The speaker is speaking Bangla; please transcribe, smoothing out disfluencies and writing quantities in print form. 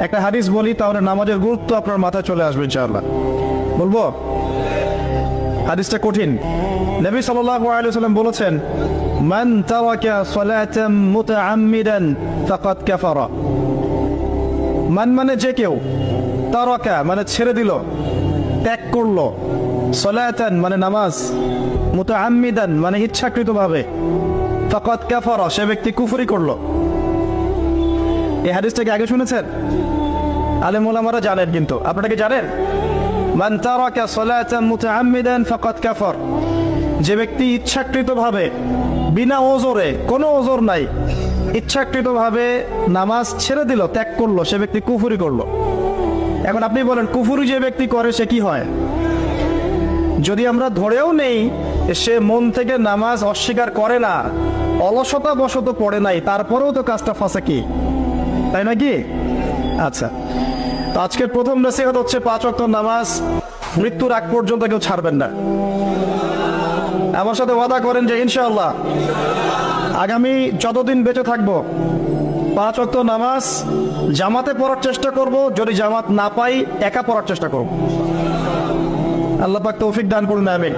একটা হাদিস বলি, তাহলে নামাজের গুরুত্ব আপনার মাথায় চলে আসবে ইনশাআল্লাহ। বলবো? হাদিসটা কঠিন। নবী সাল্লাল্লাহু আলাইহি ওয়াসাল্লাম বলেছেন, মান তারাকা সালাতাম মুতাআম্মিদান ফাকাদ কাফারা। মান মানে যে কেউ, তারাকা মানে ছেড়ে দিল, ত্যাগ করলো, সালাতান মানে নামাজ, মুতাআম্মিদান মানে ইচ্ছাকৃতভাবে, ফাকাদ কাফারা সে ব্যক্তি কুফরি করলো। এই হাদিসটাকে আগে শুনেছেন? আলেম ওলামারা জানেন, কিন্তু আপনারা কি জানেন? মান তারাকা সালাতান মুতাআম্মিদান ফাকাদ কাফার, যে ব্যক্তি ইচ্ছাকৃতভাবে বিনা ওজরে, কোনো ওজর নাই, ইচ্ছাকৃতভাবে নামাজ ছেড়ে দিল, ত্যাগ করলো, সে ব্যক্তি কুফরি করলো। এখন আপনি বলেন, কুফরি যে ব্যক্তি করে সে কি হয়? যদি আমরা ধরেও নেই সে মন থেকে নামাজ অস্বীকার করে না, অলসতা বশত পড়ে নাই, তারপরেও তো কাজটা ফাঁসেকি, তাই নাকি? আচ্ছা, তো আজকের প্রথম নসিহত হচ্ছে 5 ওয়াক্ত নামাজ মৃত্যুর আগ পর্যন্ত কেউ ছাড়বেন না। আমার সাথে ওয়াদা করেন যে ইনশাআল্লাহ আগামী যতদিন বেঁচে থাকবো 5 ওয়াক্ত নামাজ জামাতে পড়ার চেষ্টা করব, যদি জামাত না পাই একা পড়ার চেষ্টা করব। আল্লাহ পাক তৌফিক দান করুন, আমিন।